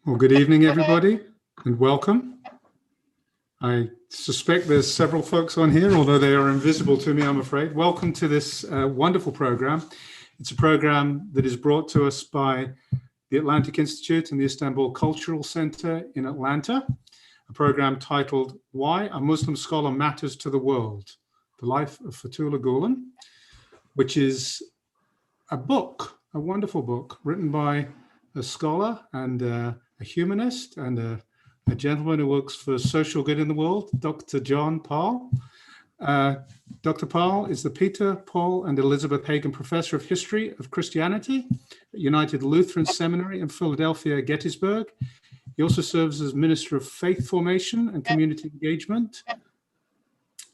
Well, good evening, everybody, and welcome. I suspect there's several folks on here, although they are invisible to me, I'm afraid. Welcome to this wonderful program. It's a program that is brought to us by the Atlantic Institute and the Istanbul Cultural Center in Atlanta, a program titled Why a Muslim Scholar Matters to the World, The Life of Fethullah Gulen, which is a book, a wonderful book, written by a scholar and a humanist and a gentleman who works for social good in the world, Dr. Jon Pahl. Dr. Pahl is the Peter, Paul, and Elizabeth Hagan Professor of History of Christianity at United Lutheran Seminary in Philadelphia, Gettysburg. He also serves as Minister of Faith Formation and Community Engagement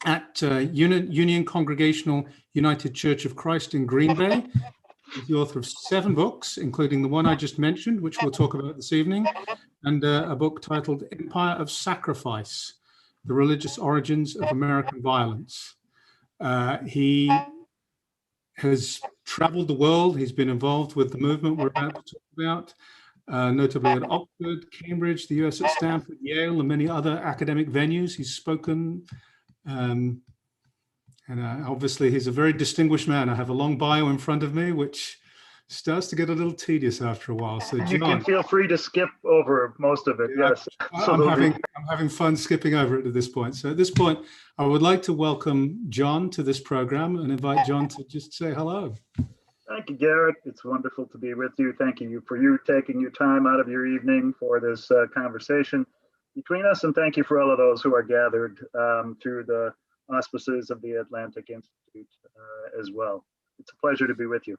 at Union Congregational United Church of Christ in Green Bay. He's the author of 7 books, including the one I just mentioned, which we'll talk about this evening, and a book titled Empire of Sacrifice, The Religious Origins of American Violence. He has traveled the world. He's been involved with the movement we're about to talk about, notably at Oxford, Cambridge, the US at Stanford, Yale, and many other academic venues. He's spoken, and obviously he's a very distinguished man. I have a long bio in front of me, which starts to get a little tedious after a while. So John, you can feel free to skip over most of it. Yeah, yes, I'm having fun skipping over it at this point. So at this point, I would like to welcome John to this program and invite John to just say hello. Thank you, Garrett. It's wonderful to be with you. Thank you for you taking your time out of your evening for this conversation between us, and thank you for all of those who are gathered through the auspices of the Atlantic Institute as well. It's a pleasure to be with you.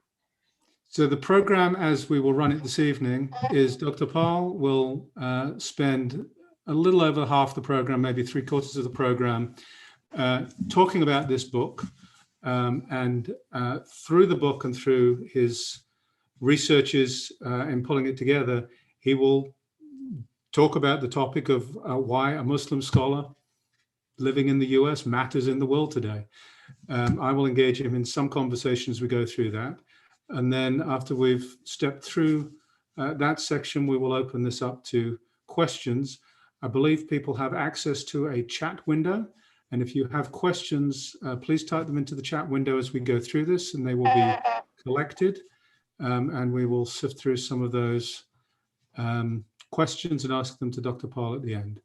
So the program, as we will run it this evening, is Dr. Pahl will spend a little over half the program, maybe 3/4 of the program, talking about this book. And through the book and through his researches in pulling it together, he will talk about the topic of why a Muslim scholar living in the US matters in the world today. I will engage him in some conversation as we go through that. And then after we've stepped through that section, we will open this up to questions. I believe people have access to a chat window. And if you have questions, please type them into the chat window as we go through this, and they will be collected. And we will sift through some of those questions and ask them to Dr. Pahl at the end.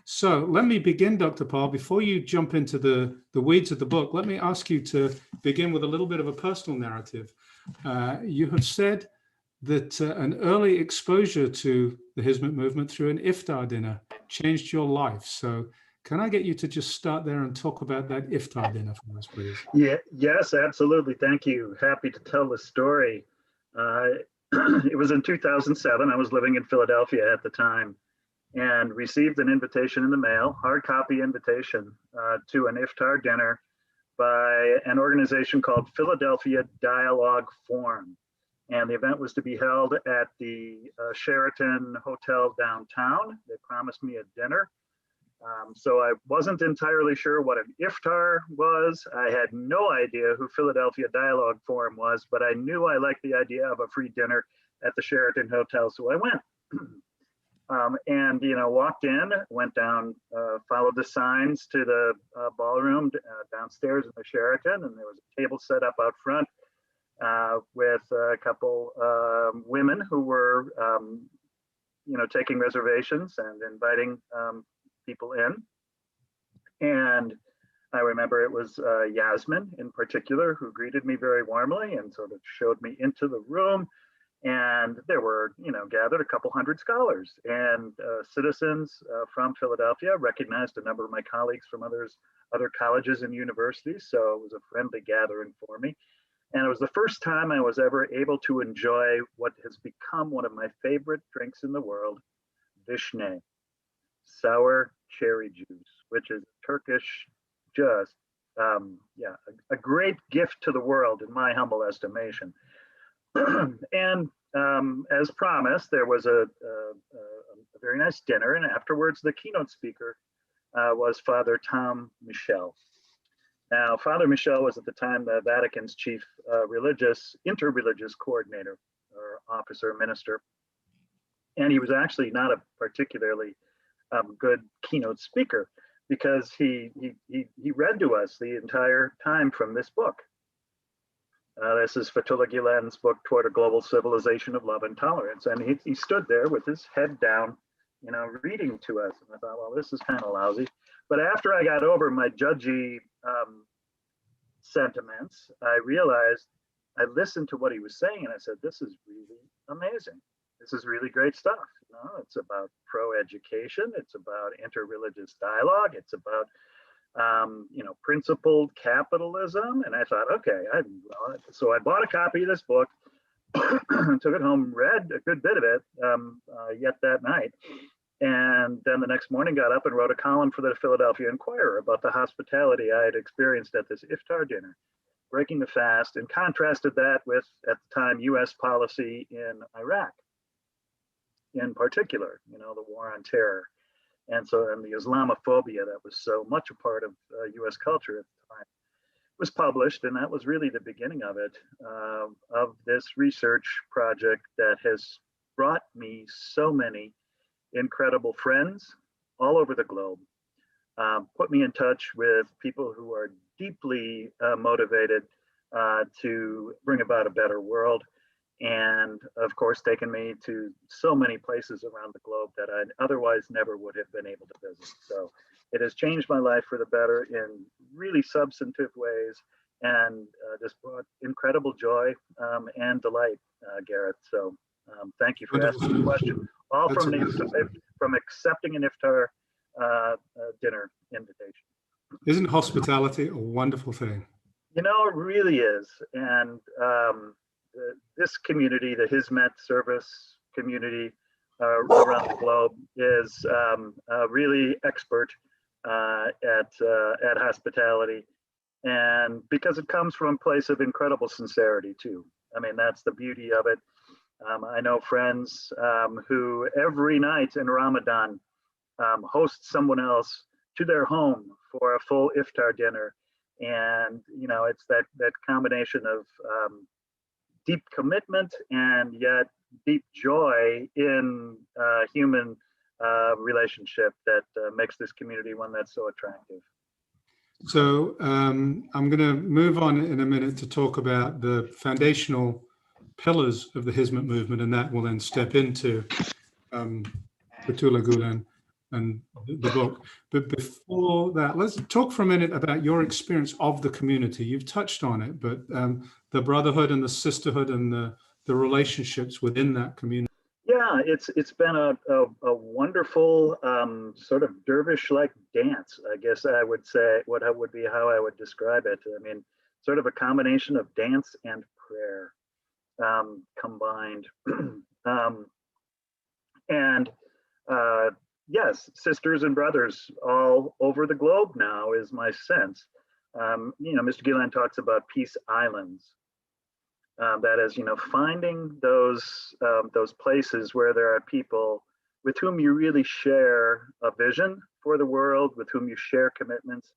So let me begin, Dr. Pahl. Before you jump into the weeds of the book, let me ask you to begin with a little bit of a personal narrative. You have said that an early exposure to the Hizmet movement through an iftar dinner changed your life. So can I get you to just start there and talk about that iftar dinner for us, please? Yeah, yes, absolutely. Thank you. Happy to tell the story. It was in 2007. I was living in Philadelphia at the time, and received an invitation in the mail, hard copy invitation to an iftar dinner by an organization called Philadelphia Dialogue Forum. And the event was to be held at the Sheraton Hotel downtown. They promised me a dinner. So I wasn't entirely sure what an iftar was. I had no idea who Philadelphia Dialogue Forum was, but I knew I liked the idea of a free dinner at the Sheraton Hotel, so I went. And, walked in, went down, followed the signs to the ballroom downstairs in the Sheraton, and there was a table set up out front with a couple women who were, taking reservations and inviting people in. And I remember it was Yasmin in particular who greeted me very warmly and sort of showed me into the room. And there were, gathered a couple hundred scholars and citizens from Philadelphia. Recognized a number of my colleagues from other colleges and universities. So it was a friendly gathering for me. And it was the first time I was ever able to enjoy what has become one of my favorite drinks in the world, vishne, sour cherry juice, which is Turkish, just, a great gift to the world in my humble estimation. And as promised, there was a very nice dinner, and afterwards the keynote speaker was Father Tom Michel. Now, Father Michel was at the time the Vatican's chief interreligious coordinator or officer, minister. And he was actually not a particularly good keynote speaker, because he read to us the entire time from this book. This is Fethullah Gulen's book, Toward a Global Civilization of Love and Tolerance. And he stood there with his head down, reading to us. And I thought, well, this is kind of lousy. But after I got over my judgy sentiments, I realized, I listened to what he was saying, and I said, this is really amazing. This is really great stuff. It's about pro-education. It's about interreligious dialogue. It's about, principled capitalism. And I thought, okay, so I bought a copy of this book, took it home, read a good bit of it yet that night. And then the next morning got up and wrote a column for the Philadelphia Inquirer about the hospitality I had experienced at this iftar dinner, breaking the fast, and contrasted that with, at the time, US policy in Iraq, in particular, the war on terror. And the Islamophobia that was so much a part of US culture at the time was published. And that was really the beginning of it, of this research project that has brought me so many incredible friends all over the globe, put me in touch with people who are deeply motivated to bring about a better world, and of course taken me to so many places around the globe that I otherwise never would have been able to visit. So it has changed my life for the better in really substantive ways, and just brought incredible joy and delight, Garrett. So thank you for asking the question. All from accepting an iftar dinner invitation. Isn't hospitality a wonderful thing? It really is. And this community, the Hizmet service community around the globe, is really expert at hospitality. And because it comes from a place of incredible sincerity too. I mean, that's the beauty of it. I know friends who every night in Ramadan host someone else to their home for a full iftar dinner. And, it's that combination of deep commitment and yet deep joy in human relationship that makes this community one that's so attractive. So I'm going to move on in a minute to talk about the foundational pillars of the Hizmet movement, and that will then step into Fethullah Gulen and the book. But before that, let's talk for a minute about your experience of the community. You've touched on it, but the brotherhood and the sisterhood and the relationships within that community. Yeah, it's been a wonderful sort of dervish-like dance, I guess I would say, what would be how I would describe it. I mean, sort of a combination of dance and prayer combined. Yes, sisters and brothers all over the globe now is my sense. Mr. Gulen talks about peace islands. That is, finding those places where there are people with whom you really share a vision for the world, with whom you share commitments,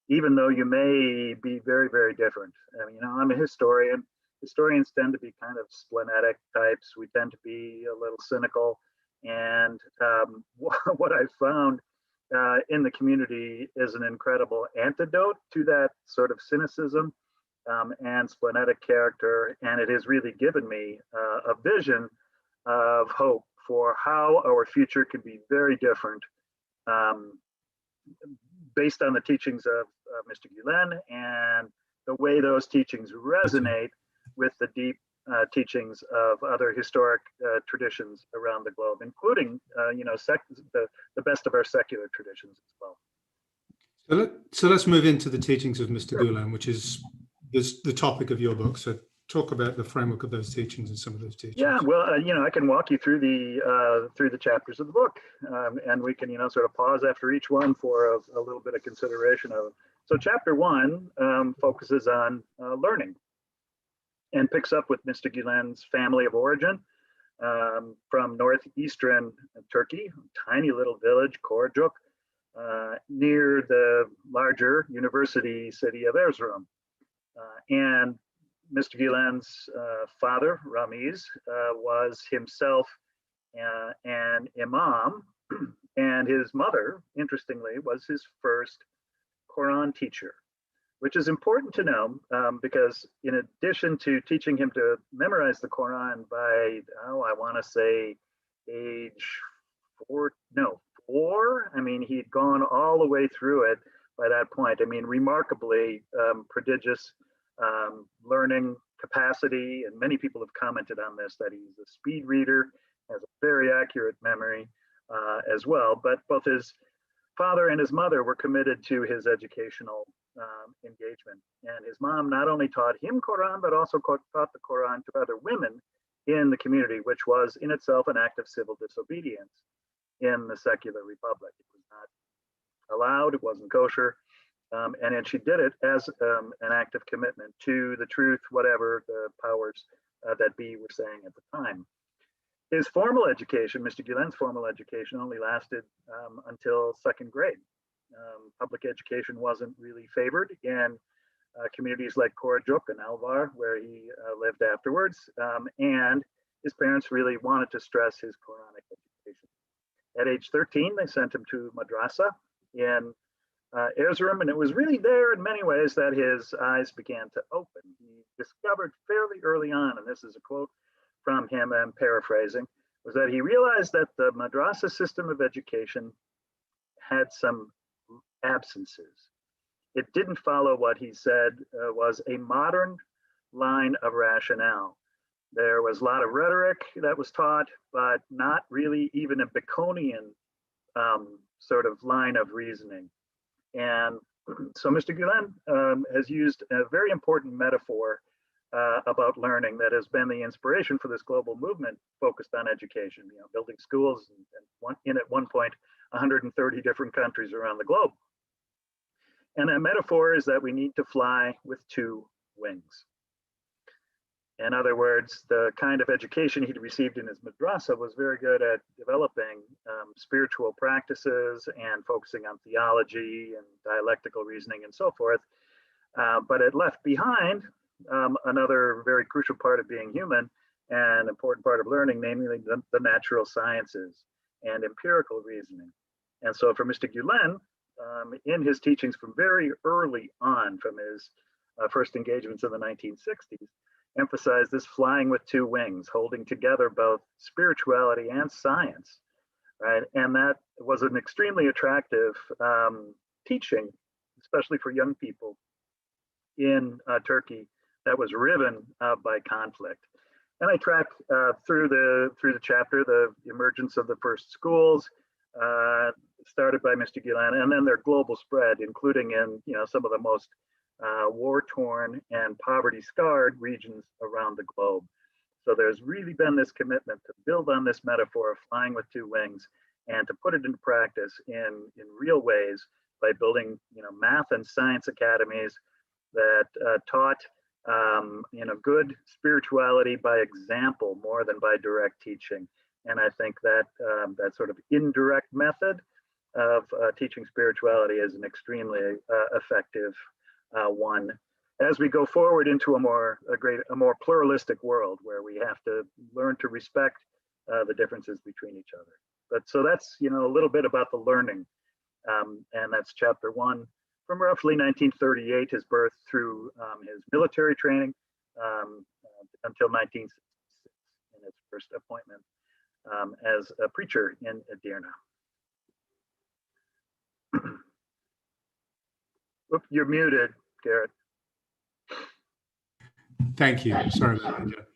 even though you may be very, very different. I mean, I'm a historian. Historians tend to be kind of splenetic types. We tend to be a little cynical. And what I found in the community is an incredible antidote to that sort of cynicism and splenetic character. And it has really given me a vision of hope for how our future could be very different based on the teachings of Mr. Gulen and the way those teachings resonate with the deep teachings of other historic traditions around the globe, including, the best of our secular traditions as well. So let's move into the teachings of Mr. Gulen, which is the topic of your book. So talk about the framework of those teachings and some of those teachings. Yeah, well, I can walk you through the chapters of the book, and we can, sort of pause after each one for a little bit of consideration of it. So chapter 1 focuses on learning, and picks up with Mr. Gulen's family of origin from northeastern Turkey, tiny little village, Korjuk, near the larger university city of Erzurum. And Mr. Gulen's father, Ramiz, was himself an imam, and his mother, interestingly, was his first Quran teacher, which is important to know because in addition to teaching him to memorize the Quran by, I want to say age 4, I mean, he'd gone all the way through it by that point. I mean, remarkably prodigious learning capacity, and many people have commented on this, that he's a speed reader, has a very accurate memory as well. But both his father and his mother were committed to his educational engagement. And his mom not only taught him Quran, but also taught the Quran to other women in the community, which was in itself an act of civil disobedience in the secular republic. It was not allowed, it wasn't kosher. And then she did it as an act of commitment to the truth, whatever the powers that be were saying at the time. His formal education, Mr. Gulen's formal education, only lasted until second grade. Public education wasn't really favored in communities like Korajuk and Alvar, where he lived afterwards. And his parents really wanted to stress his Quranic education. At age 13, they sent him to madrasa in Erzurum, and it was really there in many ways that his eyes began to open. He discovered fairly early on, and this is a quote from him, I'm paraphrasing, was that he realized that the madrasa system of education had some absences. It didn't follow what he said was a modern line of rationale. There was a lot of rhetoric that was taught, but not really even a Baconian sort of line of reasoning. And so Mr. Gulen has used a very important metaphor about learning that has been the inspiration for this global movement focused on education, building schools and at one point 130 different countries around the globe. And that metaphor is that we need to fly with two wings. In other words, the kind of education he'd received in his madrasa was very good at developing spiritual practices and focusing on theology and dialectical reasoning and so forth. But it left behind another very crucial part of being human and important part of learning, namely the natural sciences and empirical reasoning. And so for Mr. Gulen, in his teachings from very early on, from his first engagements in the 1960s, emphasized this flying with two wings, holding together both spirituality and science, right? And that was an extremely attractive teaching, especially for young people in Turkey that was riven by conflict. And I track through the chapter the emergence of the first schools, started by Mr. Gulen, and then their global spread, including in some of the most war-torn and poverty-scarred regions around the globe. So there's really been this commitment to build on this metaphor of flying with two wings and to put it into practice in real ways by building math and science academies that taught good spirituality by example more than by direct teaching. And I think that that sort of indirect method of teaching spirituality is an extremely effective one as we go forward into a more pluralistic world where we have to learn to respect the differences between each other. But so that's a little bit about the learning, and that's chapter 1 from roughly 1938, his birth, through his military training until 1966 in his first appointment as a preacher in Edirne. Oop, you're muted, Garrett. Thank you. Sorry about that.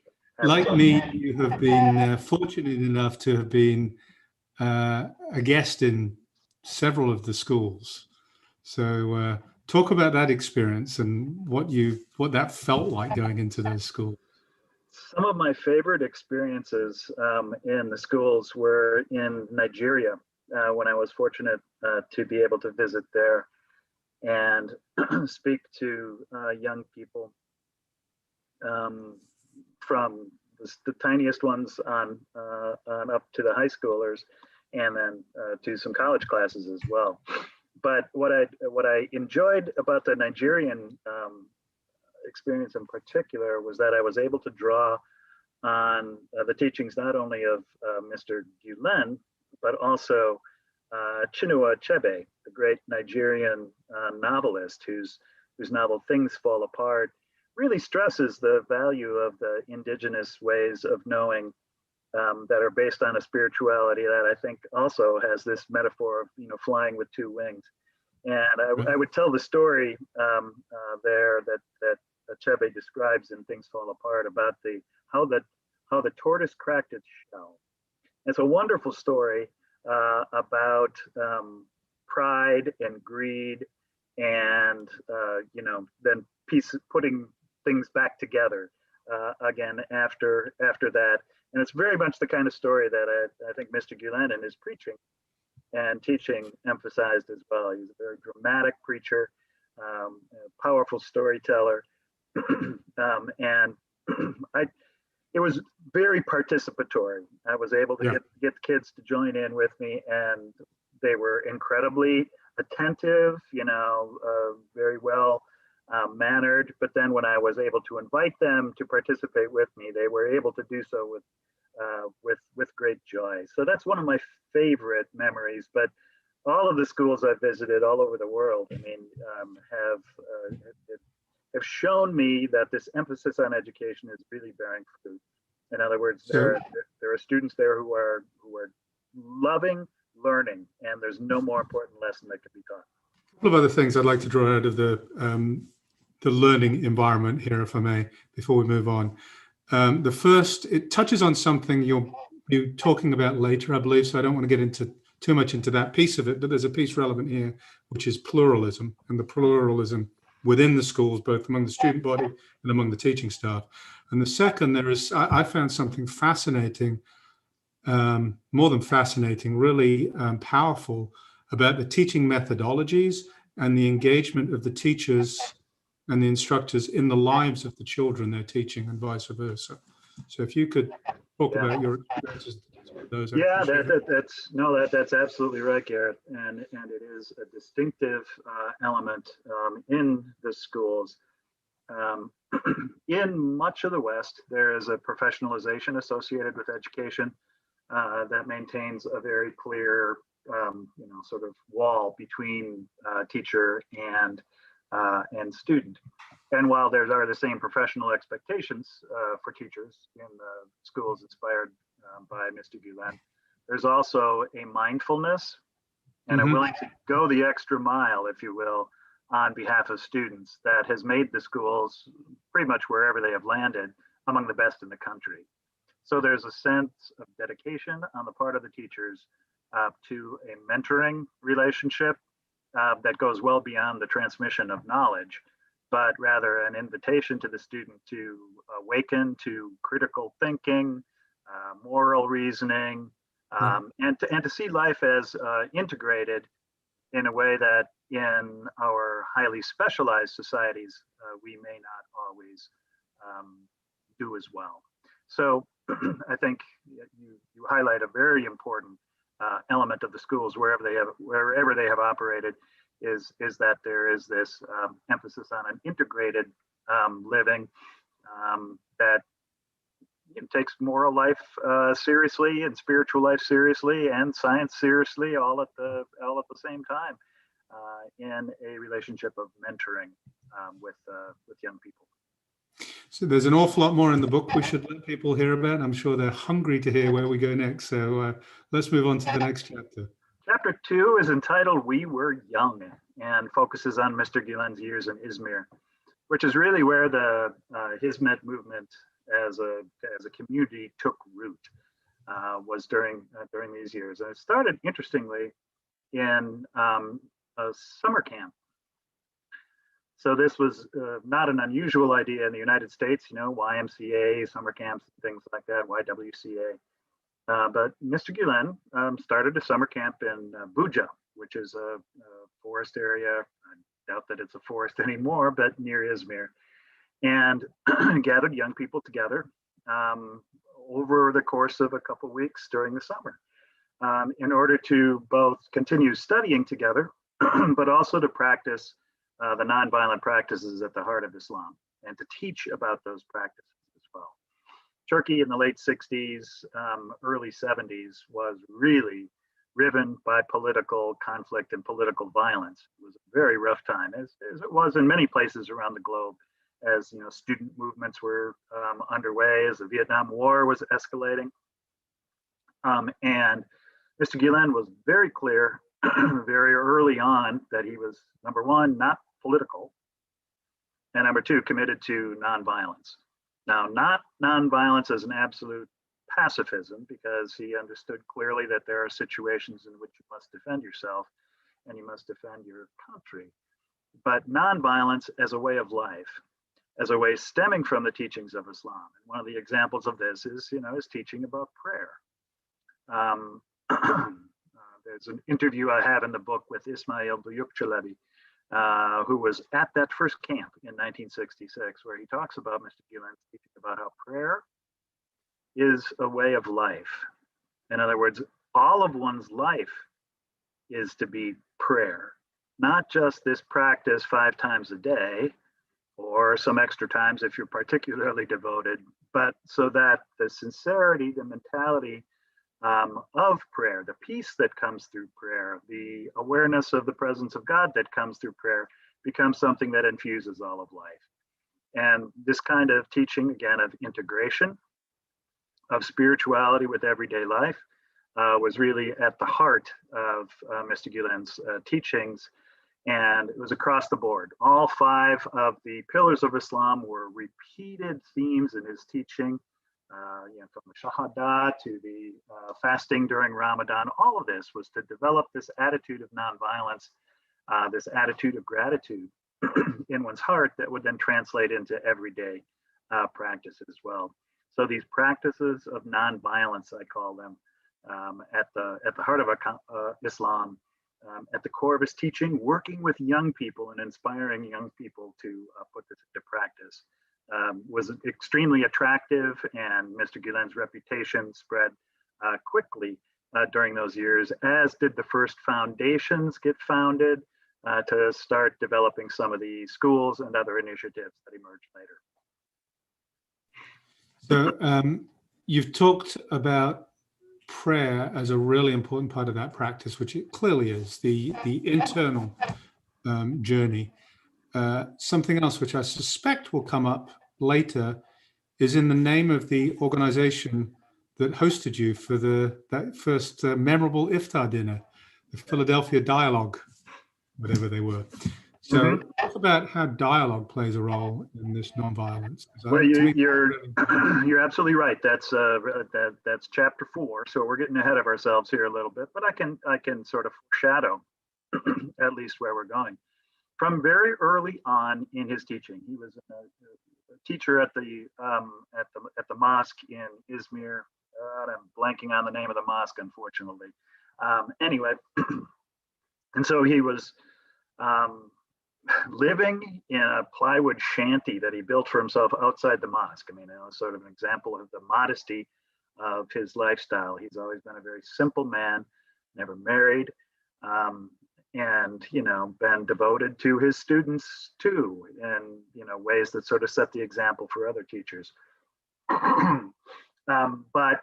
Like me, you have been fortunate enough to have been a guest in several of the schools. So talk about that experience and what that felt like going into those schools. Some of my favorite experiences in the schools were in Nigeria when I was fortunate to be able to visit there and speak to young people from the tiniest ones on up to the high schoolers, and then to some college classes as well. But what I enjoyed about the Nigerian experience in particular was that I was able to draw on the teachings not only of Mr. Gulen, but also Chinua Achebe, the great Nigerian novelist whose novel Things Fall Apart really stresses the value of the indigenous ways of knowing that are based on a spirituality that I think also has this metaphor of flying with two wings. And I would tell the story there that Achebe describes in Things Fall Apart about how the tortoise cracked its shell. It's a wonderful story about pride and greed, and then putting things back together again after that. And it's very much the kind of story that I think Mr. Gulen in his preaching and teaching emphasized as well. He's a very dramatic preacher, a powerful storyteller, and it was very participatory. I was able to get kids to join in with me, and they were incredibly attentive, very well mannered. But then when I was able to invite them to participate with me, they were able to do so with great joy. So that's one of my favorite memories. But all of the schools I've visited all over the world, have shown me that this emphasis on education is really bearing fruit. In other words, there are students there who are loving learning, and there's no more important lesson that can be taught. A couple of other things I'd like to draw out of the learning environment here, if I may, before we move on. The first, it touches on something you'll be talking about later, I believe, so I don't want to get too much into that piece of it, but there's a piece relevant here, which is pluralism, and the pluralism within the schools, both among the student body and among the teaching staff. And the second, I found something fascinating, more than fascinating, really powerful about the teaching methodologies and the engagement of the teachers and the instructors in the lives of the children they're teaching, and vice versa. So if you could talk about your experiences with those. That's absolutely right, Garrett, and it is a distinctive element in the schools. In much of the West, there is a professionalization associated with education that maintains a very clear, sort of wall between teacher and student. And while there are the same professional expectations for teachers in the schools inspired by Mr. Gulen, there's also a mindfulness and a willing to go the extra mile, if you will, on behalf of students that has made the schools, pretty much wherever they have landed, among the best in the country. So there's a sense of dedication on the part of the teachers to a mentoring relationship that goes well beyond the transmission of knowledge, but rather an invitation to the student to awaken to critical thinking, moral reasoning, and to see life as integrated in a way that in our highly specialized societies, we may not always do as well. So I think you highlight a very important element of the schools wherever they have operated, is that there is this emphasis on an integrated living that takes moral life seriously and spiritual life seriously and science seriously, all at the same time, in a relationship of mentoring with young people. So there's an awful lot more in the book we should let people hear about. I'm sure they're hungry to hear where we go next. So let's move on to the next chapter. Chapter 2 is entitled "We Were Young" and focuses on Mr. Gulen's years in Izmir, which is really where the Hizmet movement as a community took root, was during these years. And it started, interestingly, in a summer camp. So this was not an unusual idea in the United States, YMCA, summer camps, things like that, YWCA. But Mr. Gulen started a summer camp in Buja, which is a forest area. I doubt that it's a forest anymore, but near Izmir, and gathered young people together over the course of a couple of weeks during the summer in order to both continue studying together, but also to practice the nonviolent practices at the heart of Islam and to teach about those practices as well. Turkey in the late 60s, early 70s was really riven by political conflict and political violence. It was a very rough time, as it was in many places around the globe, as student movements were underway, as the Vietnam War was escalating. And Mr. Gulen was very clear very early on that he was, number one, not political, and number two, committed to nonviolence. Now, not nonviolence as an absolute pacifism, because he understood clearly that there are situations in which you must defend yourself and you must defend your country, but nonviolence as a way of life, as a way stemming from the teachings of Islam. And one of the examples of this is, his teaching about prayer. There's an interview I have in the book with Ismail Büyükçelebi, who was at that first camp in 1966, where he talks about Mr. Gulen's teaching about how prayer is a way of life. In other words, all of one's life is to be prayer, not just this practice 5 times a day or some extra times if you're particularly devoted, but so that the sincerity, the mentality of prayer, the peace that comes through prayer, the awareness of the presence of God that comes through prayer becomes something that infuses all of life. And this kind of teaching, again, of integration, of spirituality with everyday life, was really at the heart of Mr. Gulen's teachings. And it was across the board. All 5 of the pillars of Islam were repeated themes in his teaching, from the Shahada to the fasting during Ramadan. All of this was to develop this attitude of nonviolence, this attitude of gratitude in one's heart that would then translate into everyday practices as well. So these practices of nonviolence, I call them, at the heart of Islam, at the core of his teaching, working with young people and inspiring young people to put this into practice, was extremely attractive, and Mr. Gulen's reputation spread quickly during those years, as did the first foundations get founded to start developing some of the schools and other initiatives that emerged later. So you've talked about prayer as a really important part of that practice, which it clearly is, the internal journey. Something else which I suspect will come up later is in the name of the organization that hosted you for that first memorable iftar dinner, the Philadelphia Dialogue, whatever they were. So talk about how dialogue plays a role in this nonviolence. Well, you're absolutely right. That's chapter 4. So we're getting ahead of ourselves here a little bit, but I can sort of foreshadow at least where we're going. From very early on in his teaching, he was a teacher at the mosque in Izmir. I'm blanking on the name of the mosque, unfortunately. Anyway, and so he was living in a plywood shanty that he built for himself outside the mosque. I mean, sort of an example of the modesty of his lifestyle. He's always been a very simple man, never married, and been devoted to his students too, and ways that sort of set the example for other teachers. But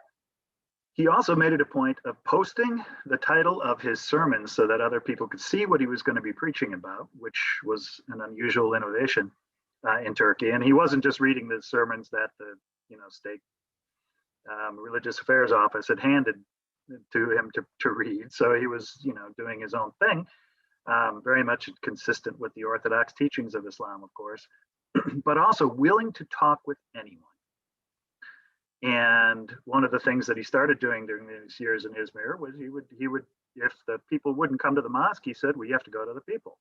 he also made it a point of posting the title of his sermons so that other people could see what he was going to be preaching about, which was an unusual innovation in Turkey. And he wasn't just reading the sermons that the state religious affairs office had handed to him to read. So he was doing his own thing, very much consistent with the orthodox teachings of Islam, of course, but also willing to talk with anyone. And one of the things that he started doing during these years in Izmir was he would, if the people wouldn't come to the mosque, he said, well, you have to go to the people.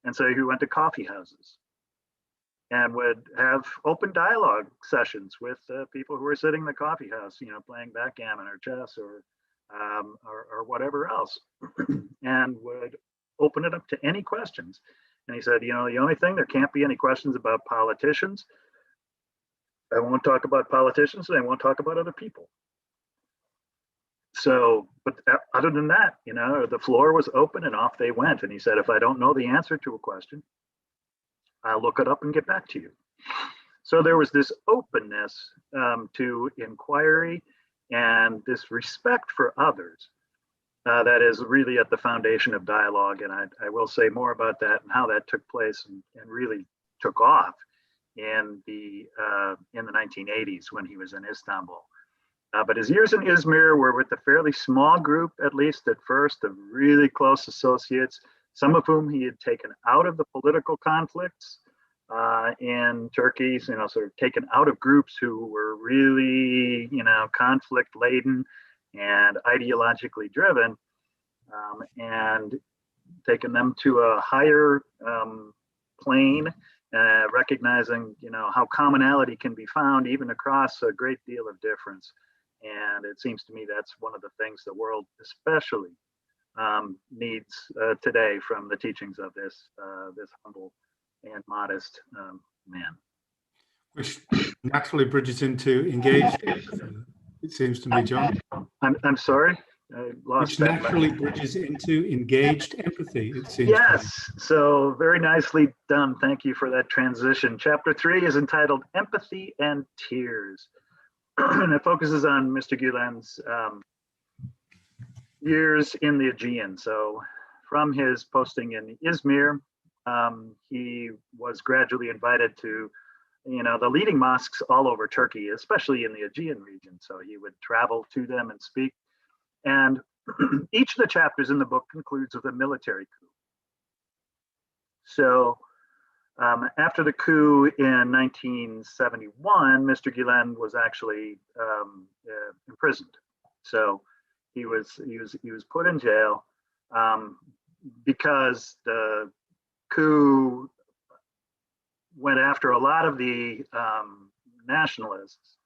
And so he went to coffee houses and would have open dialogue sessions with people who were sitting in the coffee house, playing backgammon or chess or whatever else, and would open it up to any questions. And he said, the only thing, there can't be any questions about politicians. I won't talk about politicians, and I won't talk about other people. So, but other than that, the floor was open and off they went. And he said, if I don't know the answer to a question, I'll look it up and get back to you. So there was this openness to inquiry and this respect for others that is really at the foundation of dialogue. And I will say more about that and how that took place and really took off in the 1980s when he was in Istanbul. But his years in Izmir were with a fairly small group, at least at first, of really close associates, some of whom he had taken out of the political conflicts in Turkey, sort of taken out of groups who were really, conflict laden and ideologically driven, and taken them to a higher plane, recognizing, how commonality can be found even across a great deal of difference. And it seems to me that's one of the things the world especially needs today from the teachings of this humble and modest man. Which naturally bridges into engaged empathy, it seems to me, Jon. I'm sorry? I lost Which that. naturally bridges into engaged empathy, it seems. Yes, so very nicely done. Thank you for that transition. Chapter 3 is entitled Empathy and Tears. And it focuses on Mr. Gülen's years in the Aegean. So from his posting in Izmir, he was gradually invited to, the leading mosques all over Turkey, especially in the Aegean region. So he would travel to them and speak. And each of the chapters in the book concludes with a military coup. So after the coup in 1971, Mr. Gülen was actually imprisoned. So he was put in jail because the coup went after a lot of the nationalists,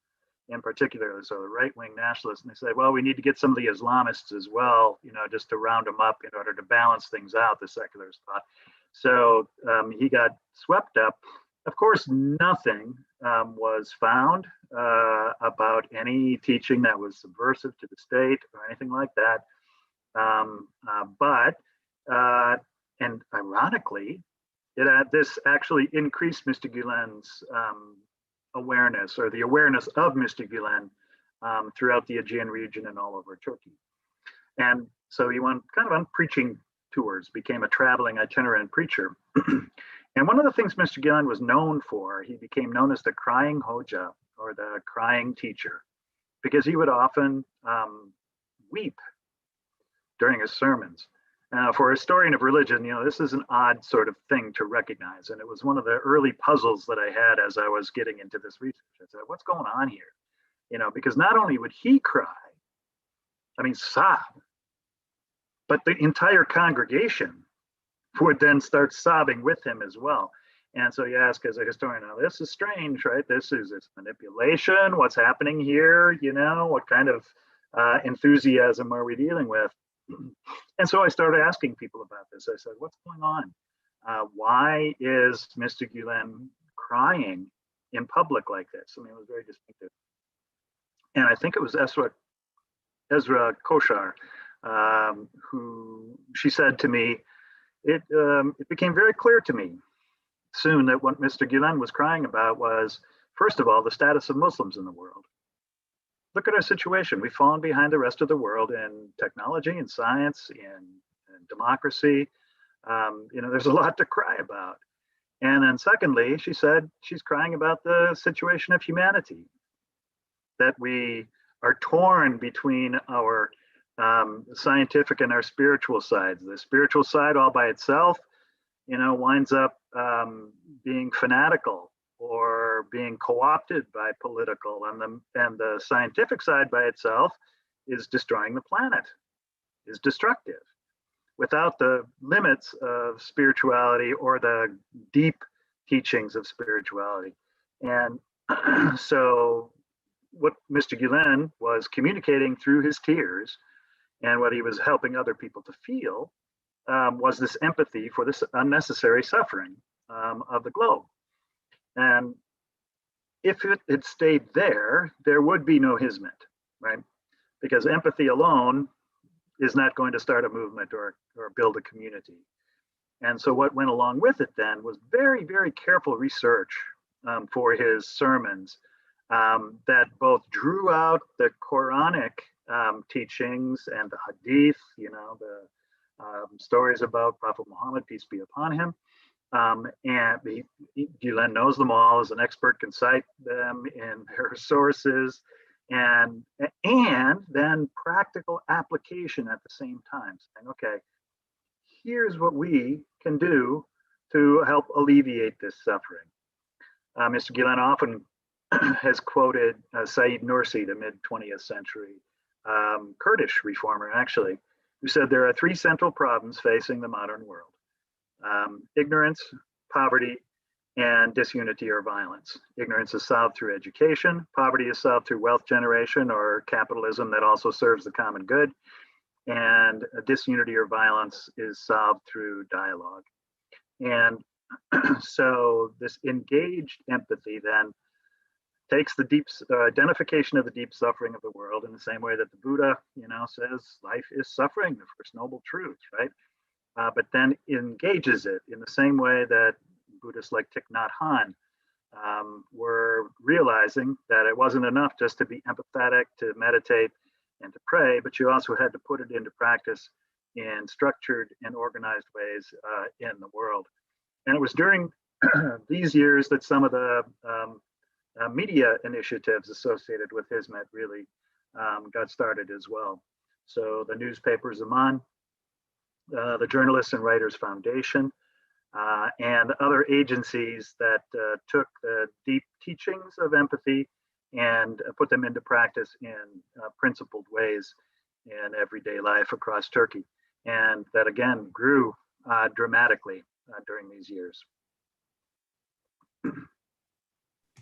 in particular, so the right-wing nationalists, and they said, well, we need to get some of the Islamists as well, just to round them up in order to balance things out, the secularists thought. So he got swept up. Of course, nothing was found about any teaching that was subversive to the state or anything like that. And ironically, this actually increased Mr. Gülen's awareness, or the awareness of Mr. Gülen throughout the Aegean region and all over Turkey. And so he went kind of on preaching tours, became a traveling itinerant preacher. And one of the things Mr. Gülen was known for, he became known as the crying hoja, or the crying teacher, because he would often weep during his sermons. For a historian of religion, this is an odd sort of thing to recognize. And it was one of the early puzzles that I had as I was getting into this research. I said, what's going on here? Because not only would he cry, sob, but the entire congregation would then start sobbing with him as well. And so you ask as a historian, now this is strange, right? This is manipulation. What's happening here? What kind of enthusiasm are we dealing with? And so I started asking people about this. I said, what's going on? Why is Mr. Gülen crying in public like this? It was very distinctive. And I think it was Ezra Koshar, who she said to me, it became very clear to me soon that what Mr. Gülen was crying about was, first of all, the status of Muslims in the world. Look at our situation. We've fallen behind the rest of the world in technology and science and democracy. There's a lot to cry about. And then secondly, she said she's crying about the situation of humanity, that we are torn between our scientific and our spiritual sides. The spiritual side all by itself, winds up being fanatical or being co-opted by political, and the scientific side by itself is destroying the planet, is destructive, without the limits of spirituality or the deep teachings of spirituality. And so what Mr. Gülen was communicating through his tears, and what he was helping other people to feel, was this empathy for this unnecessary suffering of the globe. And if it had stayed there, there would be no Hizmet, right? Because empathy alone is not going to start a movement or build a community. And so what went along with it then was very, very careful research for his sermons that both drew out the Quranic teachings and the Hadith, the stories about Prophet Muhammad, peace be upon him. And Gulen knows them all, as an expert, can cite them in their sources, and then practical application at the same time, saying, okay, here's what we can do to help alleviate this suffering. Mr. Gulen often has quoted Said Nursi, the mid-20th century Kurdish reformer, actually, who said there are three central problems facing the modern world: ignorance, poverty, and disunity or violence. Ignorance is solved through education. Poverty is solved through wealth generation or capitalism that also serves the common good. And disunity or violence is solved through dialogue. And so this engaged empathy then takes the deep identification of the deep suffering of the world, in the same way that the Buddha, says life is suffering, the first noble truth, right? But then engages it in the same way that Buddhists like Thich Nhat Hanh were realizing that it wasn't enough just to be empathetic, to meditate, and to pray, but you also had to put it into practice in structured and organized ways in the world. And it was during these years that some of the media initiatives associated with Hizmet really got started as well. So the newspaper Zaman, the Journalists and Writers Foundation, and other agencies that took the deep teachings of empathy and put them into practice in principled ways in everyday life across Turkey. And that again grew dramatically during these years.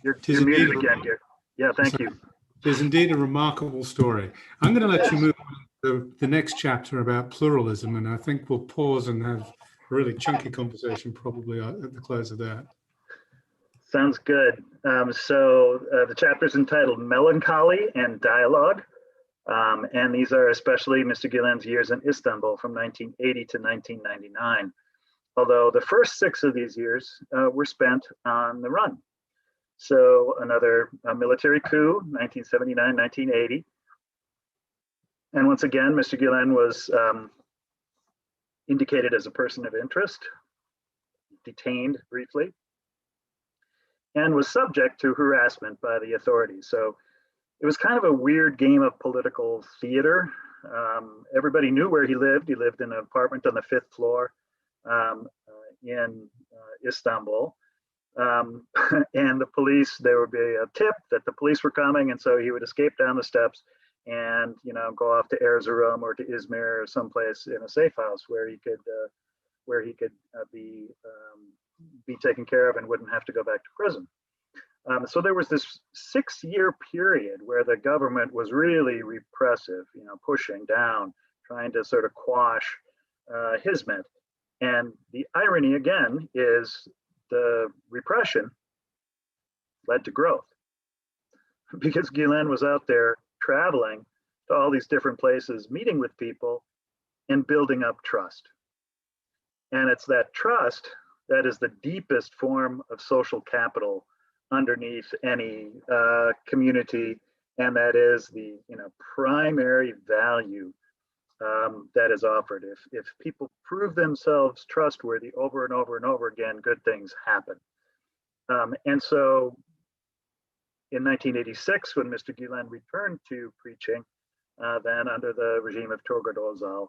You're muted again here. Yeah, thank you. It is indeed a remarkable story. I'm going to let you move on to the next chapter about pluralism, and I think we'll pause and have a really chunky conversation probably at the close of that. Sounds good. So the chapter is entitled Melancholy and Dialogue, and these are especially Mr. Gülen's years in Istanbul from 1980 to 1999, although the first 6 of these years were spent on the run. So another military coup, 1979, 1980. And once again, Mr. Gülen was indicated as a person of interest, detained briefly, and was subject to harassment by the authorities. So it was kind of a weird game of political theater. Everybody knew where he lived. He lived in an apartment on the 5th floor in Istanbul. And the police, there would be a tip that the police were coming, and so he would escape down the steps and go off to Erzurum or to Izmir or someplace in a safe house where he could be taken care of and wouldn't have to go back to prison. So there was this 6-year period where the government was really repressive, pushing down, trying to sort of quash Hizmet. And the irony again is the repression led to growth, because Gülen was out there traveling to all these different places, meeting with people and building up trust. And it's that trust that is the deepest form of social capital underneath any community, and that is the primary value that is offered. If people prove themselves trustworthy over and over and over again, good things happen. And so in 1986, when Mr. Gülen returned to preaching, then under the regime of Turgut Özal,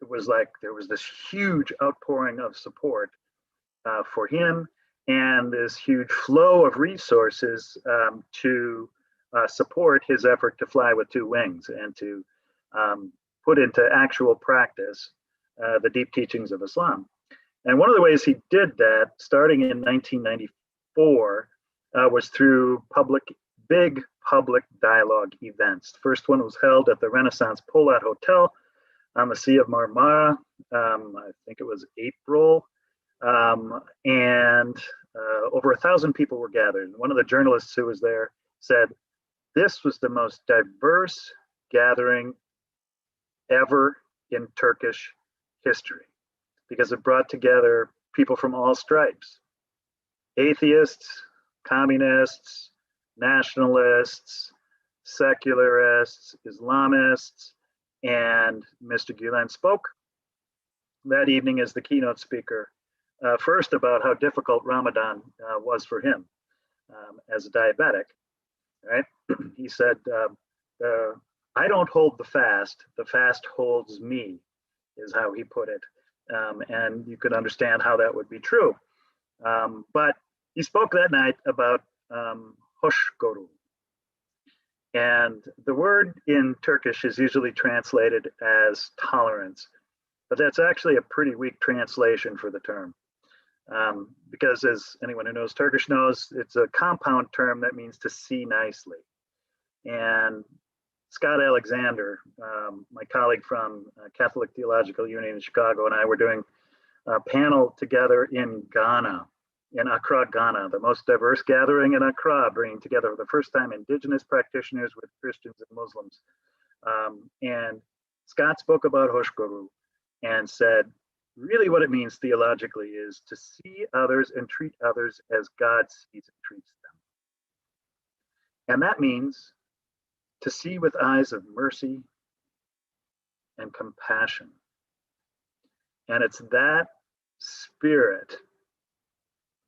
it was like there was this huge outpouring of support for him, and this huge flow of resources to support his effort to fly with 2 wings and to put into actual practice the deep teachings of Islam. And one of the ways he did that, starting in 1994, was through big public dialogue events. The first one was held at the Renaissance Polat Hotel on the Sea of Marmara. I think it was April. And over 1,000 people were gathered. And one of the journalists who was there said, this was the most diverse gathering ever in Turkish history, because it brought together people from all stripes, atheists, communists, nationalists, secularists, Islamists, and Mr. Gülen spoke that evening as the keynote speaker, first about how difficult Ramadan was for him as a diabetic, right? He said, I don't hold the fast holds me, is how he put it. And you could understand how that would be true. But he spoke that night about hoşgörü. And the word in Turkish is usually translated as tolerance, but that's actually a pretty weak translation for the term. Because as anyone who knows Turkish knows, it's a compound term that means to see nicely. And Scott Alexander, my colleague from Catholic Theological Union in Chicago, and I were doing a panel together in Ghana, in Accra, Ghana, the most diverse gathering in Accra, bringing together for the first time indigenous practitioners with Christians and Muslims. And Scott spoke about hoşgörü and said, really what it means theologically is to see others and treat others as God sees and treats them. And that means to see with eyes of mercy and compassion. And it's that spirit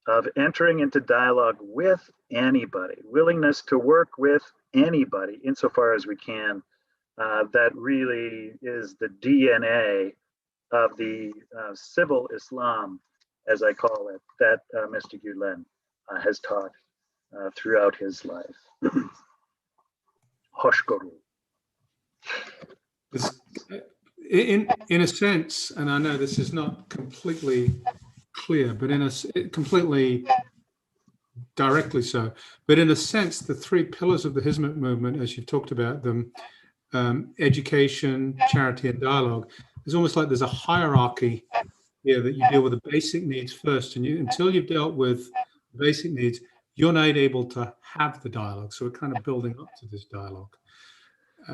of entering into dialogue with anybody, willingness to work with anybody insofar as we can, that really is the DNA of the civil Islam, as I call it, that Mr. Gülen has taught throughout his life. Hoşgörü. In a sense, and I know this is not completely clear, but completely directly so, but in a sense, the three pillars of the Hizmet movement, as you've talked about them, education, charity, and dialogue, it's almost like there's a hierarchy here that you deal with the basic needs first, and until you've dealt with basic needs, you're not able to have the dialogue. So we're kind of building up to this dialogue.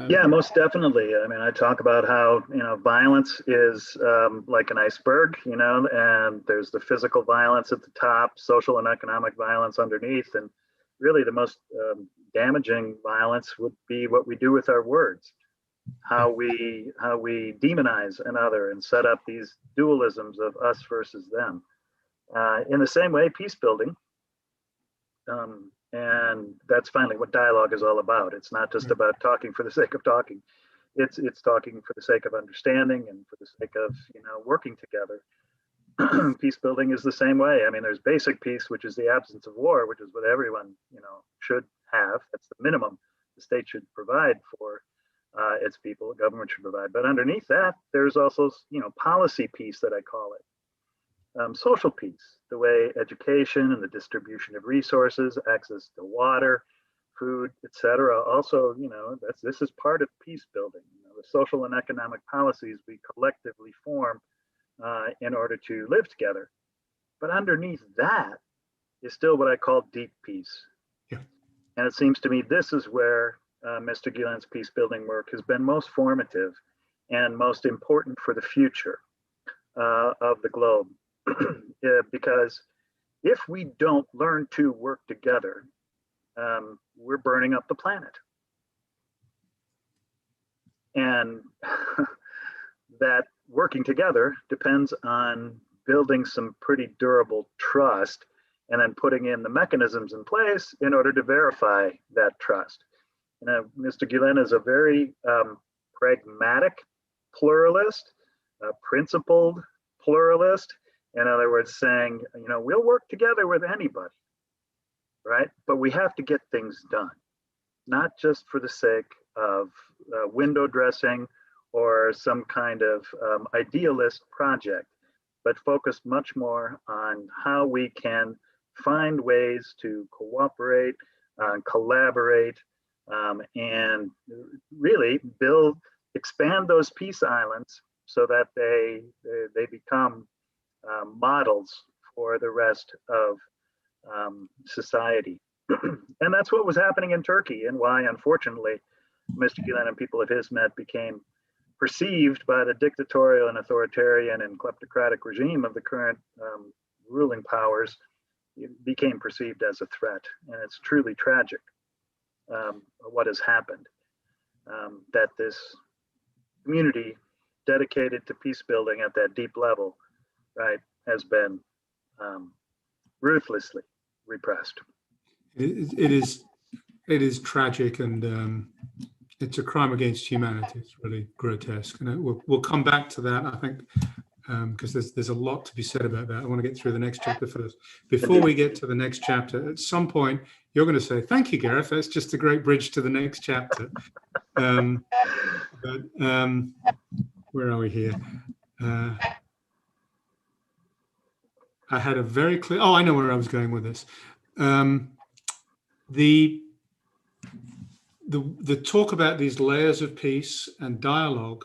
Yeah, most definitely. I mean, I talk about how, violence is like an iceberg, and there's the physical violence at the top, social and economic violence underneath. And really the most damaging violence would be what we do with our words, how we demonize another and set up these dualisms of us versus them. In the same way, peace building, and that's finally what dialogue is all about. It's not just about talking for the sake of talking. It's talking for the sake of understanding and for the sake of working together. Peace building is the same way. I mean, there's basic peace, which is the absence of war, which is what everyone should have. That's the minimum the state should provide for its people. The government should provide. But underneath that, there's also policy peace that I call it. Social peace, the way education and the distribution of resources, access to water, food, etc. Also, this is part of peace building. The social and economic policies we collectively form in order to live together. But underneath that is still what I call deep peace. Yeah. And it seems to me this is where Mr. Gülen's peace building work has been most formative and most important for the future of the globe. Because if we don't learn to work together, we're burning up the planet. And that working together depends on building some pretty durable trust and then putting in the mechanisms in place in order to verify that trust. Mr. Gülen is a very pragmatic pluralist, principled pluralist. In other words, saying, we'll work together with anybody, right? But we have to get things done, not just for the sake of window dressing or some kind of idealist project, but focus much more on how we can find ways to cooperate, collaborate, and really expand those peace islands so that they become models for the rest of society. And that's what was happening in Turkey, and why, unfortunately, Mr. Gülen and people of Hizmet became perceived by the dictatorial and authoritarian and kleptocratic regime of the current ruling powers it became perceived as a threat. And it's truly tragic what has happened, that this community dedicated to peace building at that deep level, right, has been ruthlessly repressed. It is tragic, and it's a crime against humanity. It's really grotesque, and we'll come back to that, I think, because there's a lot to be said about that. I want to get through the next chapter first. Before we get to the next chapter, at some point you're going to say, "Thank you, Gareth. That's just a great bridge to the next chapter." Where are we here? I had a very clear. Oh, I know where I was going with this. The talk about these layers of peace and dialogue.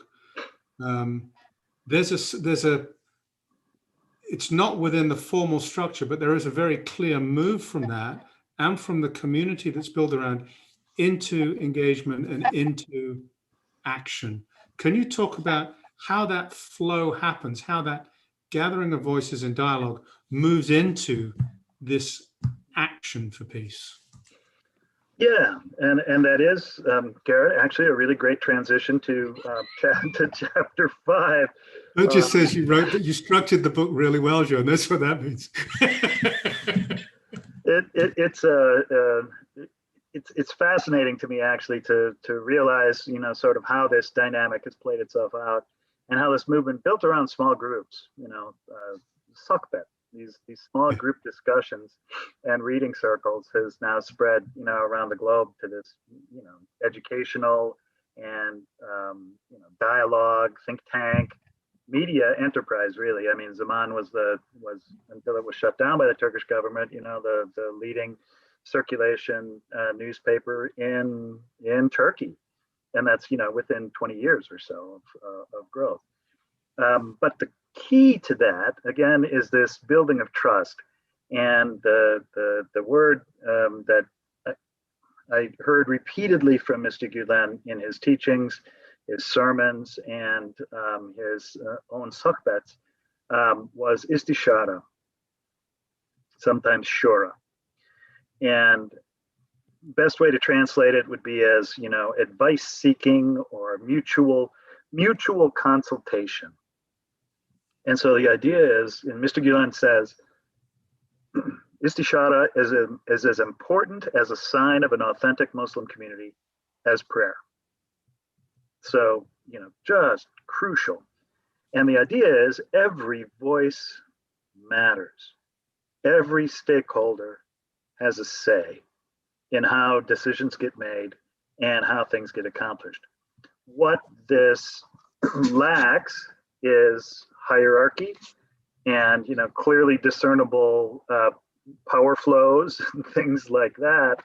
There's a. It's not within the formal structure, but there is a very clear move from that and from the community that's built around into engagement and into action. Can you talk about how that flow happens, how that gathering of voices and dialogue moves into this action for peace? Yeah, and that is, Garrett, actually a really great transition to chapter 5. That just says you structured the book really well, Jon. That's what that means. It's fascinating to me, actually, to realize, sort of how this dynamic has played itself out, and how this movement built around small groups, suckbet, these small group discussions and reading circles has now spread, around the globe to this, educational and dialogue, think tank, media enterprise, really. I mean, Zaman was until it was shut down by the Turkish government, the leading circulation newspaper in Turkey, and that's within 20 years or so of growth. But the key to that, again, is this building of trust, and the word that I heard repeatedly from Mr. Gülen in his teachings, his sermons, and his own sukhbets was istishara, sometimes shura. And best way to translate it would be as, advice seeking or mutual consultation. And so the idea is, and Mr. Gülen says, istishara is as important as a sign of an authentic Muslim community as prayer. So, just crucial. And the idea is every voice matters. Every stakeholder has a say in how decisions get made and how things get accomplished. What this lacks is hierarchy and clearly discernible power flows and things like that.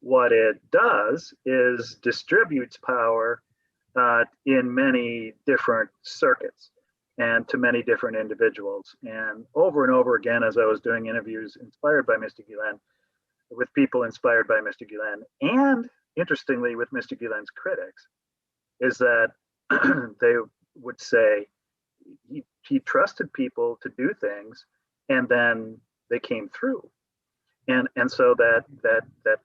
What it does is distributes power in many different circuits and to many different individuals. And over again, as I was doing interviews inspired by Mr. Gülen, with people inspired by Mr. Gülen, and interestingly with Mr. Gülen's critics, is that they would say he trusted people to do things, and then they came through. And so that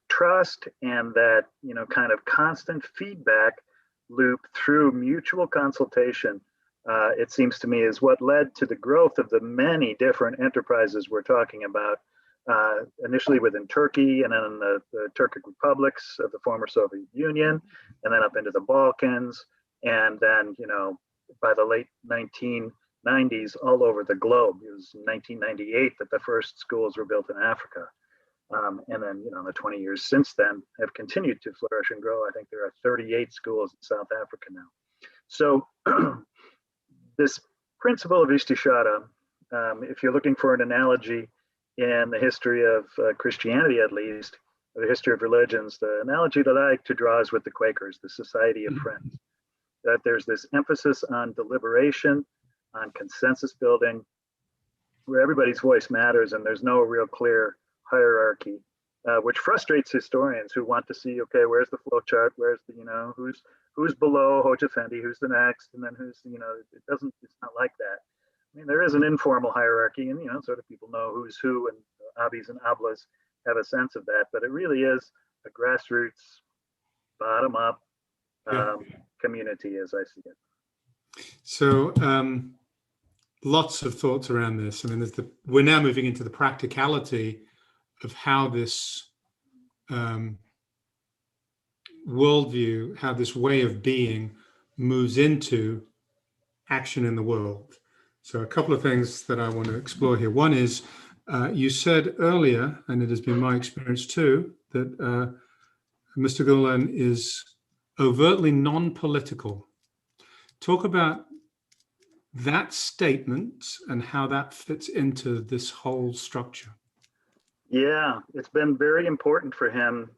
trust and that kind of constant feedback loop through mutual consultation, it seems to me, is what led to the growth of the many different enterprises we're talking about, initially within Turkey, and then the Turkic republics of the former Soviet Union, and then up into the Balkans, and then by the late 1990s all over the globe. It was 1998 that the first schools were built in Africa. And then, the 20 years since then have continued to flourish and grow. I think there are 38 schools in South Africa now. So this principle of istishara, if you're looking for an analogy in the history of Christianity, at least, or the history of religions, the analogy that I like to draw is with the Quakers, the Society of Friends, that there's this emphasis on deliberation, on consensus building, where everybody's voice matters and there's no real clear hierarchy, which frustrates historians who want to see, okay, where's the flow chart? Where's the, who's below Hoj Effendi, who's the next, and then who's, it's not like that. I mean, there is an informal hierarchy, and sort of people know who's who and abis and ablas have a sense of that, but it really is a grassroots, bottom-up community as I see it. So lots of thoughts around this. I mean, we're now moving into the practicality of how this worldview, how this way of being moves into action in the world. So a couple of things that I want to explore here. One is, you said earlier, and it has been my experience too, that Mr. Gulen is overtly non-political. Talk about that statement and how that fits into this whole structure. Yeah, it's been very important for him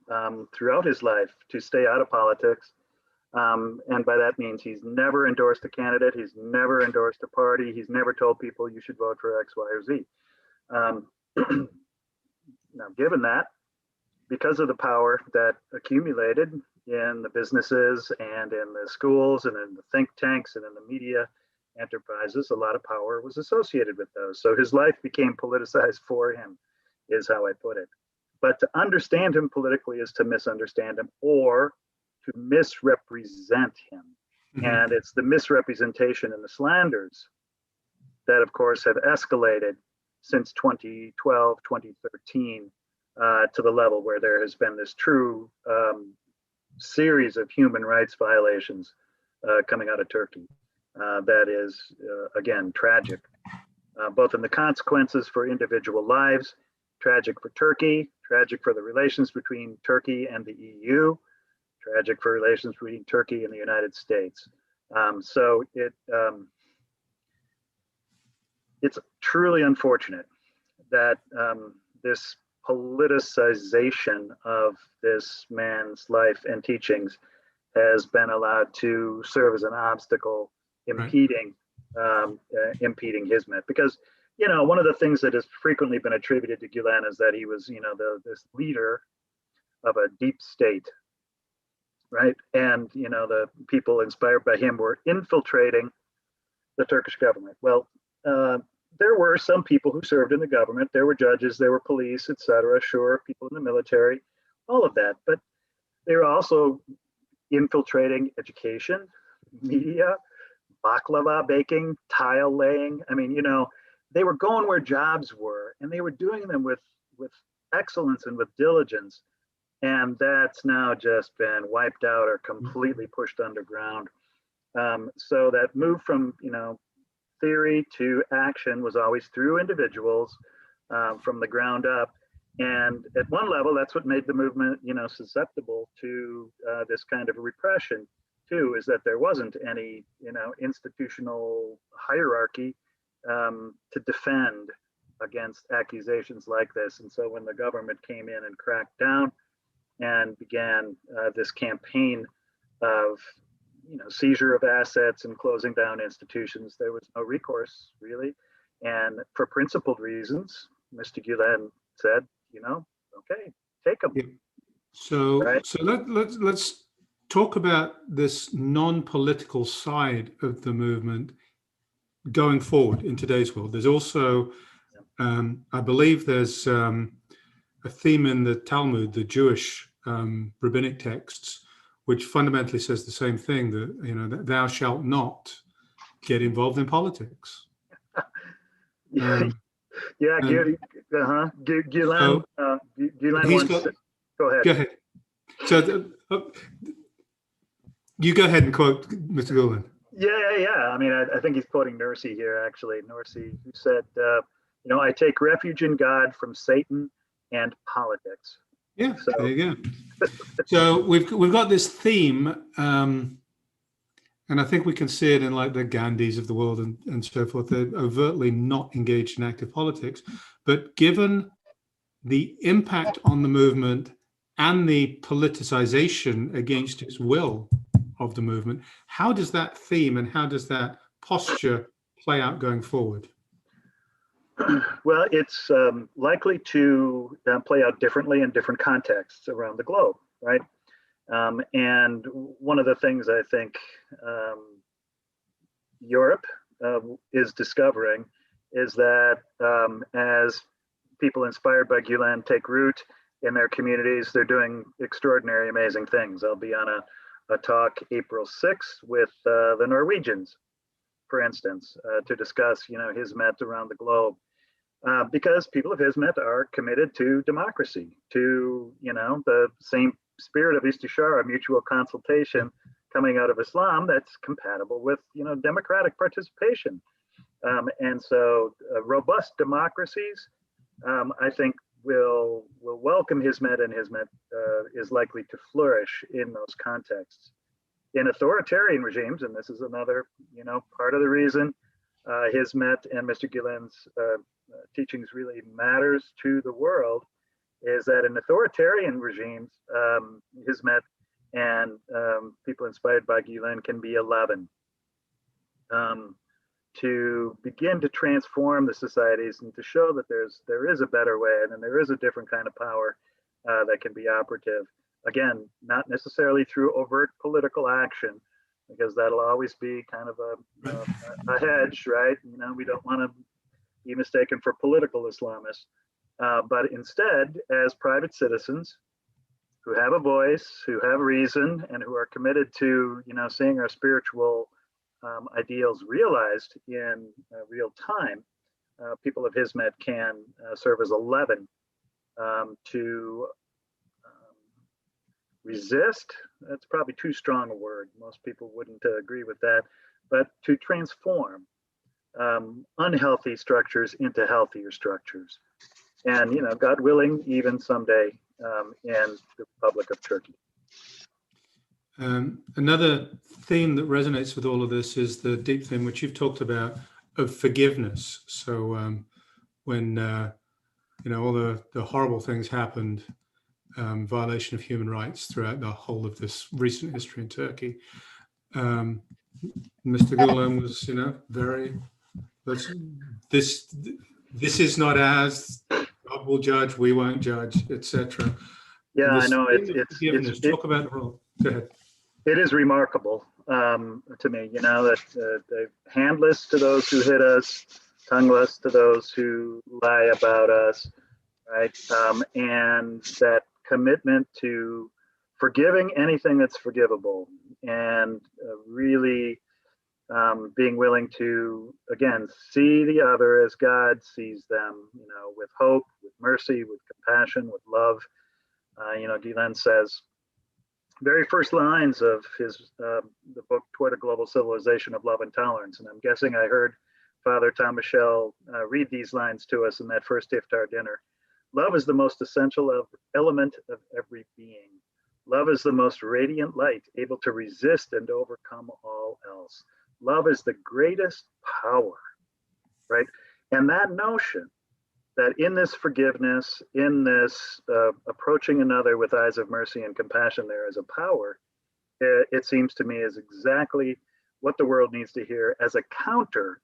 throughout his life to stay out of politics. And by that means he's never endorsed a candidate, he's never endorsed a party, he's never told people you should vote for X, Y, or Z. Now, given that, because of the power that accumulated in the businesses and in the schools and in the think tanks and in the media enterprises, a lot of power was associated with those. So his life became politicized for him, is how I put it. But to understand him politically is to misunderstand him or to misrepresent him. Mm-hmm. And it's the misrepresentation and the slanders that, of course, have escalated since 2012, 2013, to the level where there has been this true series of human rights violations coming out of Turkey. That is, again, tragic, both in the consequences for individual lives, tragic for Turkey, tragic for the relations between Turkey and the EU, tragic for relations between Turkey and the United States. So it's truly unfortunate that this politicization of this man's life and teachings has been allowed to serve as an obstacle impeding Hizmet. Because, you know, one of the things that has frequently been attributed to Gülen is that he was, you know, this leader of a deep state, right? And, you know, the people inspired by him were infiltrating the Turkish government. Well, there were some people who served in the government. There were judges, there were police, etc. Sure, people in the military, all of that. But they were also infiltrating education, media, baklava baking, tile laying. I mean, you know, they were going where jobs were, and they were doing them with excellence and with diligence. And that's now just been wiped out or completely pushed underground. So that move from, you know, theory to action was always through individuals from the ground up. And at one level, that's what made the movement, you know, susceptible to this kind of repression too, is that there wasn't any, you know, institutional hierarchy to defend against accusations like this. And so when the government came in and cracked down and began this campaign of, you know, seizure of assets and closing down institutions, there was no recourse really. And for principled reasons, Mr. Gülen said, you know, okay, take them. Yeah. So, right? So let's talk about this non-political side of the movement going forward in today's world. There's also, I believe there's a theme in the Talmud, the Jewish rabbinic texts, which fundamentally says the same thing, that, you know, that thou shalt not get involved in politics. Gülen, he's got, go ahead. Go ahead. So you go ahead and quote Mr. Gulen. Yeah. I mean, I think he's quoting Nursi here, actually. Nursi, who said, you know, I take refuge in God from Satan and politics. Yeah, so, there you go. So we've got this theme, and I think we can see it in like the Gandhis of the world and so forth. They're overtly not engaged in active politics, but given the impact on the movement and the politicization against its will of the movement, how does that theme and how does that posture play out going forward? Well, it's likely to play out differently in different contexts around the globe, right? And one of the things I think Europe is discovering is that as people inspired by Gulen take root in their communities. They're doing extraordinary, amazing things. I'll be on a talk April 6th with the Norwegians, for instance, to discuss, Hizmet around the globe. Because people of Hizmet are committed to democracy, to, the same spirit of Istishara, mutual consultation coming out of Islam that's compatible with, democratic participation. And so robust democracies, I think, will welcome Hizmet, and Hizmet is likely to flourish in those contexts. In authoritarian regimes, and this is another, part of the reason Hizmet and Mr. Gulen's teachings really matters to the world, is that in authoritarian regimes, Hizmet and people inspired by Gulen can be a leaven to begin to transform the societies and to show that there is a better way, and then there is a different kind of power that can be operative. Again, not necessarily through overt political action, because that'll always be kind of a hedge, right? We don't want to be mistaken for political Islamists, but instead as private citizens who have a voice, who have reason, and who are committed to, seeing our spiritual ideals realized in real time, people of Hizmet can serve as a leaven to resist. That's probably too strong a word. Most people wouldn't agree with that, but to transform unhealthy structures into healthier structures. And, God willing, even someday in the Republic of Turkey. Another theme that resonates with all of this is the deep theme, which you've talked about, of forgiveness. So when, all the horrible things happened, violation of human rights throughout the whole of this recent history in Turkey, Mr. Gulen was, very, this is not as, God will judge, we won't judge, etc. Yeah, I know. It's talk about the role. Go ahead. It is remarkable to me, that the handless to those who hit us, tongueless to those who lie about us, right? And that commitment to forgiving anything that's forgivable, and really being willing to, again, see the other as God sees them, with hope, with mercy, with compassion, with love. Gulen says, very first lines of his the book Toward a Global Civilization of Love and Tolerance, and I'm guessing I heard Father Tom Michel read these lines to us in that first iftar dinner. Love is the most essential element of every being. Love is the most radiant light, able to resist and overcome all else. Love is the greatest power, right? And that notion that in this forgiveness, in this approaching another with eyes of mercy and compassion, there is a power, it seems to me is exactly what the world needs to hear as a counter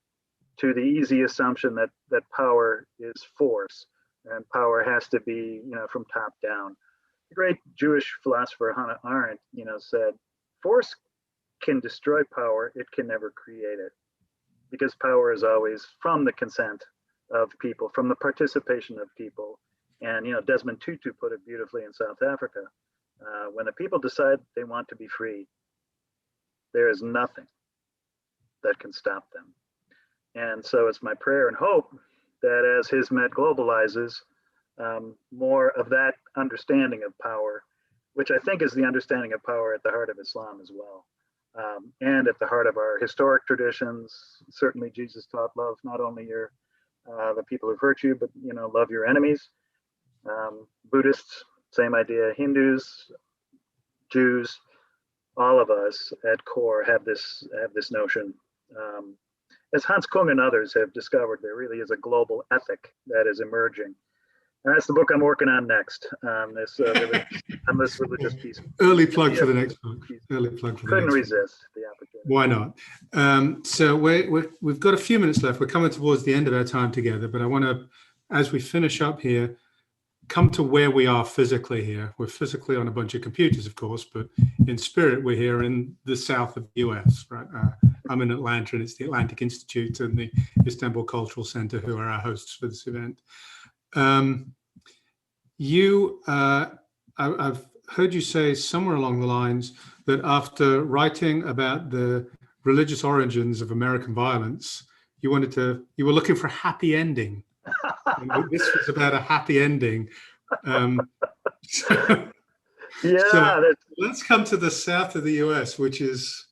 to the easy assumption that power is force, and power has to be, from top down. The great Jewish philosopher Hannah Arendt, said, force can destroy power, it can never create it, because power is always from the consent of people, from the participation of people. And, Desmond Tutu put it beautifully in South Africa. When the people decide they want to be free, there is nothing that can stop them. And so it's my prayer and hope that as Hizmet globalizes, more of that understanding of power, which I think is the understanding of power at the heart of Islam as well, and at the heart of our historic traditions. Certainly Jesus taught love not only the people who hurt you, but love your enemies. Buddhists, same idea. Hindus, Jews, all of us at core have this notion. As Hans Kung and others have discovered, there really is a global ethic that is emerging. And that's the book I'm working on next. On this religious peace. Early plug for the next book. Couldn't resist the opportunity. Why not? So we've got a few minutes left. We're coming towards the end of our time together, but I want to, as we finish up here, come to where we are physically here. We're physically on a bunch of computers, of course, but in spirit, we're here in the south of the US, right? I'm in Atlanta, and it's the Atlantic Institute and the Istanbul Cultural Center who are our hosts for this event. I've heard you say somewhere along the lines that after writing about the religious origins of American violence, you were looking for a happy ending. This was about a happy ending. So let's come to the south of the US, which is,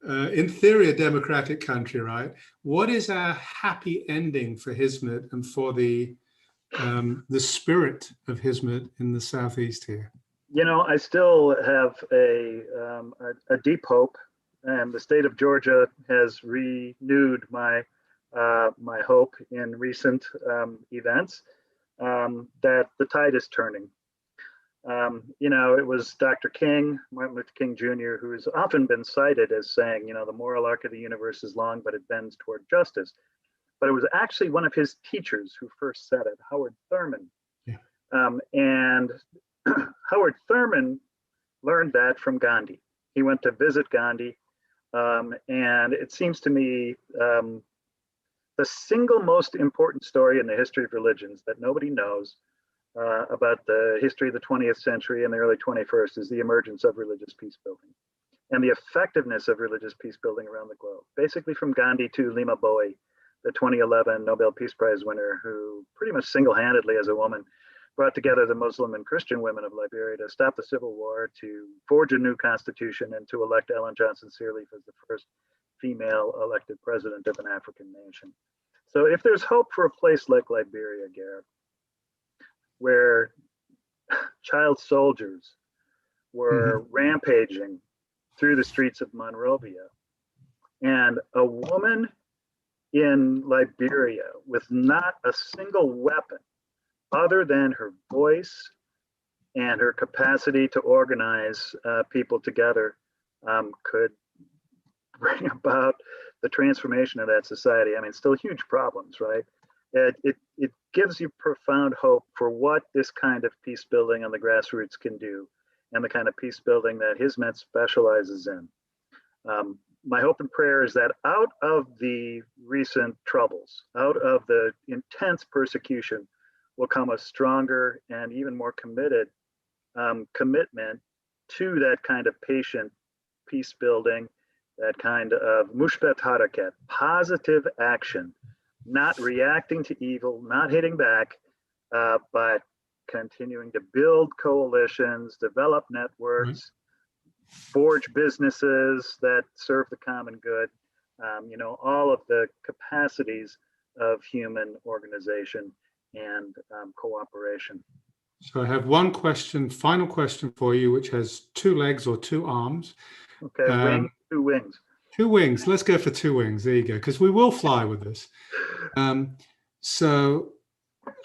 in theory, a democratic country, right? What is our happy ending for Hizmet and for the spirit of Hizmet in the southeast here? I still have a deep hope, and the state of Georgia has renewed my hope in recent events that the tide is turning. It was Dr. King, Martin Luther King Jr., who has often been cited as saying, the moral arc of the universe is long, but it bends toward justice. But it was actually one of his teachers who first said it, Howard Thurman. Yeah. And Howard Thurman learned that from Gandhi. He went to visit Gandhi. And it seems to me the single most important story in the history of religions that nobody knows about the history of the 20th century and the early 21st is the emergence of religious peace building and the effectiveness of religious peace building around the globe. Basically from Gandhi to Lima Bowie, the 2011 Nobel Peace Prize winner, who pretty much single-handedly as a woman brought together the Muslim and Christian women of Liberia to stop the civil war, to forge a new constitution, and to elect Ellen Johnson Sirleaf as the first female elected president of an African nation. So if there's hope for a place like Liberia, Garrett, where child soldiers were rampaging through the streets of Monrovia, and a woman in Liberia with not a single weapon other than her voice and her capacity to organize people together could bring about the transformation of that society. I mean, still huge problems, right? It gives you profound hope for what this kind of peace building on the grassroots can do, and the kind of peace building that Hizmet specializes in. My hope and prayer is that out of the recent troubles, out of the intense persecution, will come a stronger and even more committed commitment to that kind of patient peace building, that kind of mushbet harakat, positive action, not reacting to evil, not hitting back, but continuing to build coalitions, develop networks, forge businesses that serve the common good, all of the capacities of human organization and cooperation. So I have one question, final question for you, which has two legs or two arms. Okay, two wings. Two wings. Let's go for two wings. There you go, because we will fly with this. So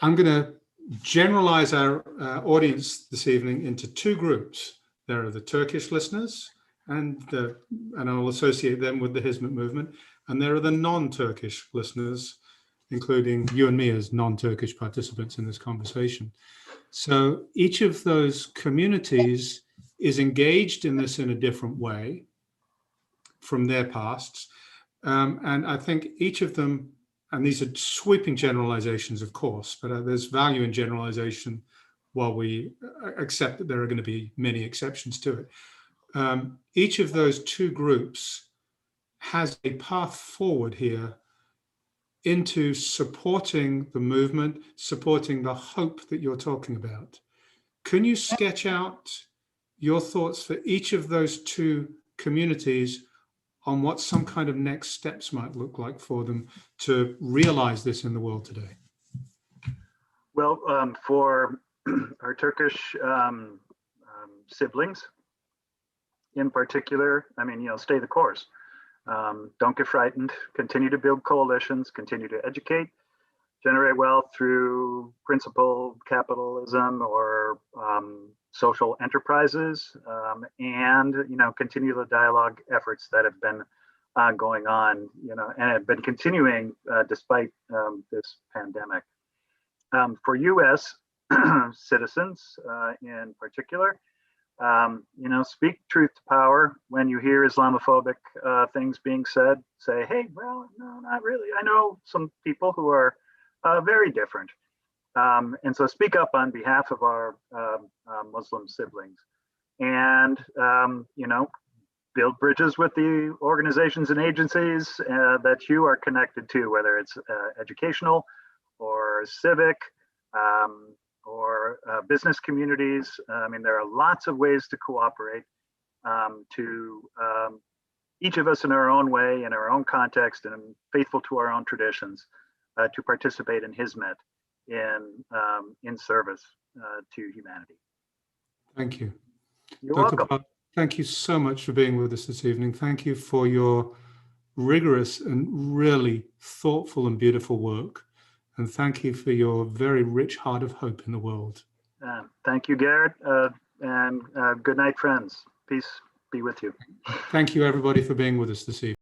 I'm going to generalize our audience this evening into two groups. There are the Turkish listeners, and I'll associate them with the Hizmet movement. And there are the non-Turkish listeners, including you and me as non-Turkish participants in this conversation. So each of those communities is engaged in this in a different way from their pasts. And I think each of them, and these are sweeping generalizations, of course, but there's value in generalization while we accept that there are going to be many exceptions to it. Each of those two groups has a path forward here into supporting the movement, supporting the hope that you're talking about. Can you sketch out your thoughts for each of those two communities on what some kind of next steps might look like for them to realize this in the world today? Well, for our Turkish siblings in particular, I mean, stay the course. Don't get frightened. Continue to build coalitions, continue to educate, generate wealth through principled capitalism or social enterprises, and continue the dialogue efforts that have been going on, and have been continuing despite this pandemic. For U.S. citizens in particular, speak truth to power. When you hear Islamophobic things being said, say, hey, well, no, not really. I know some people who are very different. And so speak up on behalf of our Muslim siblings, and build bridges with the organizations and agencies that you are connected to, whether it's educational or civic or business communities. I mean, there are lots of ways to cooperate, each of us in our own way, in our own context, and faithful to our own traditions, to participate in Hizmet, in service to humanity. Thank you. You're Dr. welcome. Pahl, thank you so much for being with us this evening. Thank you for your rigorous and really thoughtful and beautiful work. And thank you for your very rich heart of hope in the world. Thank you, Garrett. And good night, friends. Peace be with you. Thank you, everybody, for being with us this evening.